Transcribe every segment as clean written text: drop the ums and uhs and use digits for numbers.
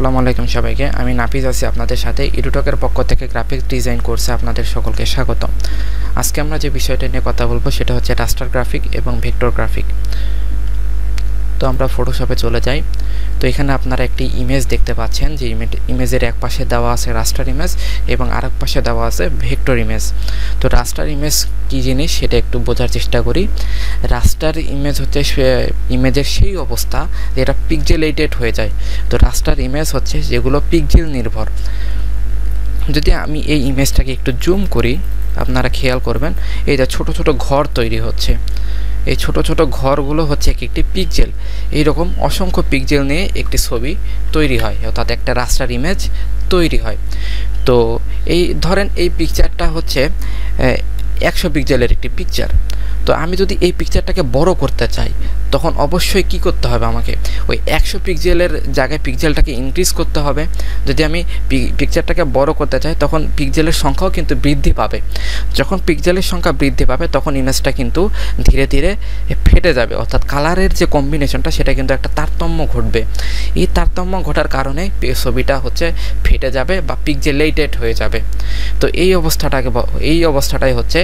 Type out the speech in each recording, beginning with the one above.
আসসালামু আলাইকুম সবাইকে। আমি নাফিজ আছি আপনাদের সাথে EduTock-এর পক্ষ থেকে গ্রাফিক্স ডিজাইন কোর্সে আপনাদের সকলকে স্বাগত। আজকে আমরা যে বিষয়টা নিয়ে কথা বলবো সেটা হচ্ছে রাস্টার গ্রাফিক এবং ভেক্টর গ্রাফিক। তো আমরা ফটোশপে চলে যাই। তো এখানে আপনারা একটি ইমেজ দেখতে পাচ্ছেন যে ইমেজের এক পাশে দেওয়া আছে রাস্টার ইমেজ এবং আরেক পাশে দেওয়া আছে ভেক্টর ইমেজ। তো রাস্টার ইমেজ কী জিনিস সেটা একটু বোঝার চেষ্টা করি। রাস্টার ইমেজ হচ্ছে ইমেজের সেই অবস্থা যেটা পিক্সেলেটেড হয়ে যায়। তো রাস্টার ইমেজ হচ্ছে যেগুলো পিক্সেল নির্ভর। যদি আমি এই ইমেজটাকে একটু জুম করি আপনারা খেয়াল করবেন এই যে ছোট ছোট ঘর তৈরি হচ্ছে। এই ছোট ছোট ঘরগুলো হচ্ছে একটি পিক্সেল। এইরকম অসংখ্য পিক্সেল নিয়ে একটি ছবি তৈরি হয়, অর্থাৎ একটা রাস্টার ইমেজ তৈরি হয়। তো এই ধরেন এই পিকচারটা হচ্ছে 100 পিক্সেলের একটি পিকচার। তো আমি যদি এই পিকচারটাকে বড় করতে চাই তখন অবশ্যই কি করতে হবে, আমাকে ওই 100 পিক্সেলের জায়গায় পিক্সেলটাকে ইনক্রিজ করতে হবে। যদি আমি পিকচারটাকে বড় করতে চাই তখন পিক্সেলের সংখ্যাও কিন্তু বৃদ্ধি পাবে। যখন পিক্সেলের সংখ্যা বৃদ্ধি পাবে তখন ইমেজটা কিন্তু ধীরে ধীরে ফেটে যাবে, অর্থাৎ কালারের যে কম্বিনেশনটা সেটা কিন্তু একটা তারতম্য ঘটবে। এই তারতম্য ঘটার কারণে ছবিটা হচ্ছে ফেটে যাবে বা পিক্সেলেটেড হয়ে যাবে। তো এই অবস্থাটাই হচ্ছে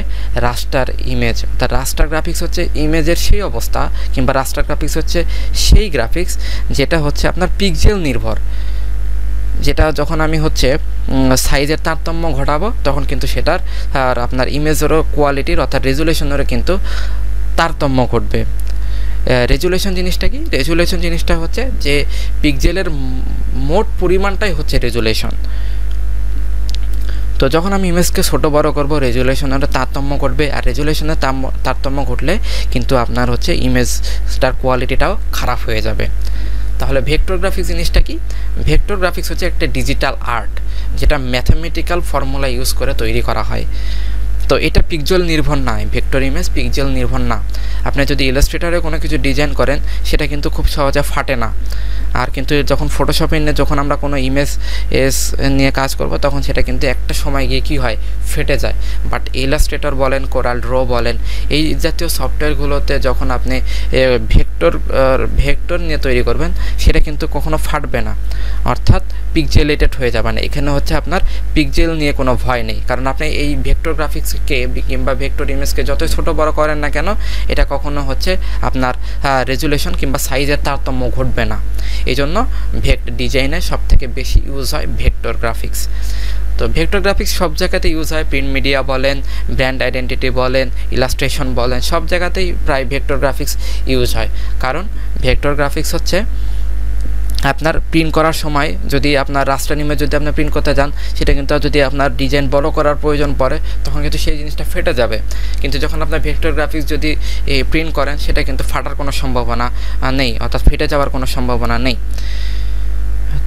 রাস্টার ইমেজ। অর্থাৎ রাস্টার গ্রাফিক্স হচ্ছে ইমেজের সেই অবস্থা কিংবা রাস্টার গ্রাফিক্স হচ্ছে সেই গ্রাফিক্স যেটা হচ্ছে আপনার পিক্সেল নির্ভর। যেটা যখন আমি হচ্ছে সাইজের তারতম্য ঘটাবো তখন কিন্তু সেটার আর আপনার ইমেজেরও কোয়ালিটির অর্থাৎ রেজুলেশনেরও কিন্তু তারতম্য ঘটবে। রেজুলেশন জিনিসটা কি? রেজুলেশন জিনিসটা হচ্ছে যে পিক্সেলের মোট পরিমাণটাই হচ্ছে রেজুলেশন। তো যখন আমি ইমেজকে ছোটো বড় করব রেজুলেশনের তারতম্য ঘটবে, আর রেজুলেশনের তারতম্য ঘটলে কিন্তু আপনার হচ্ছে ইমেজটার কোয়ালিটিটাও খারাপ হয়ে যাবে। তাহলে ভেক্টর গ্রাফিক্স জিনিসটা কি? ভেক্টর গ্রাফিক্স হচ্ছে একটা ডিজিটাল আর্ট যেটা ম্যাথমেটিক্যাল ফর্মুলা ইউজ করে তৈরি করা হয়। তো এটা পিক্সেল নির্ভর না, ভেক্টর ইমেজ পিক্সেল নির্ভর না। আপনি যদি ইলাস্ট্রেটরে কোনো কিছু ডিজাইন করেন সেটা কিন্তু খুব সহজে ফাটে না। আর কিন্তু যখন ফটোশপে নিয়ে যখন আমরা কোনো ইমেজ নিয়ে কাজ করব তখন সেটা কিন্তু একটা সময় গিয়ে কী হয়, ফেটে যায়। বাট ইলাস্ট্রেটর বলেন, কোরাল ড্র বলেন, এই জাতীয় সফটওয়্যারগুলোতে যখন আপনি ভেক্টর নিয়ে তৈরি করবেন সেটা কিন্তু কখনো ফাটবে না, অর্থাৎ পিক্সেলেটেড হয়ে যাবে না। এখানে হচ্ছে আপনার পিক্সেল নিয়ে কোনো ভয় নেই, কারণ আপনি এই ভেক্টর গ্রাফিক্সকে কিংবা ভেক্টর ইমেজকে যতই ছোটো বড় করেন না কেন এটা কখনো হচ্ছে আপনার রেজুলেশন কিংবা সাইজের তারতম্য ঘটবে না। এই জন্য ডিজাইনে সবথেকে বেশি ইউজ হয় ভেক্টর গ্রাফিক্স। তো ভেক্টর গ্রাফিক্স সব জায়গাতে ইউজ হয়, প্রিন্ট মিডিয়া বলেন, ব্র্যান্ড আইডেন্টিটি বলেন, ইলাস্ট্রেশন বলেন, সব জায়গাতেই প্রায় ভেক্টর গ্রাফিক্স ইউজ হয়। কারণ ভেক্টর গ্রাফিক্স হচ্ছে আপনার প্রিন্ট করার সময় যদি আপনার রাস্টার ইমেজ যদি আপনি প্রিন্ট করতে যান সেটা কিন্তু যদি আপনার ডিজাইন বড় করার প্রয়োজন পড়ে তখন কিন্তু সেই জিনিসটা ফেটে যাবে। কিন্তু যখন আপনার ভেক্টর গ্রাফিক্স যদি প্রিন্ট করেন সেটা কিন্তু ফাটার কোনো সম্ভাবনা নেই, অর্থাৎ ফেটে যাওয়ার কোনো সম্ভাবনা নেই।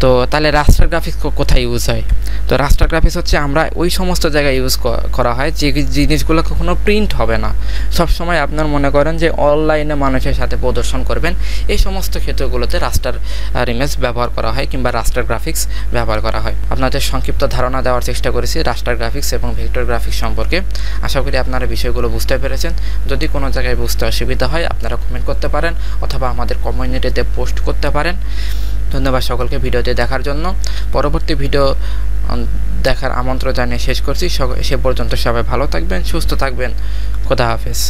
তো তাহলে রাস্টার গ্রাফিক্স কোথায় ইউজ হয়? তো রাস্টার গ্রাফিক্স হচ্ছে আমরা ওই সমস্ত জায়গায় ইউজ করা হয় যে জিনিসগুলো কখনো প্রিন্ট হবে না। সবসময় আপনার মনে করেন যে অনলাইনে মানুষের সাথে প্রদর্শন করবেন, এই সমস্ত ক্ষেত্রগুলোতে রাস্টার ইমেজ ব্যবহার করা হয় কিংবা রাস্টার গ্রাফিক্স ব্যবহার করা হয়। আপনাদের সংক্ষিপ্ত ধারণা দেওয়ার চেষ্টা করেছি রাস্টার গ্রাফিক্স এবং ভেক্টর গ্রাফিক্স সম্পর্কে। আশা করি আপনারা বিষয়গুলো বুঝতে পেরেছেন। যদি কোনো জায়গায় বুঝতে অসুবিধা হয় আপনারা কমেন্ট করতে পারেন অথবা আমাদের কমিউনিটিতে পোস্ট করতে পারেন। ধন্যবাদ সকলকে ভিডিওতে দেখার জন্য। পরবর্তী ভিডিও দেখার আমন্ত্রণ জানিয়ে শেষ করছি। সে পর্যন্ত সবাই ভালো থাকবেন, সুস্থ থাকবেন। খোদা হাফেজ।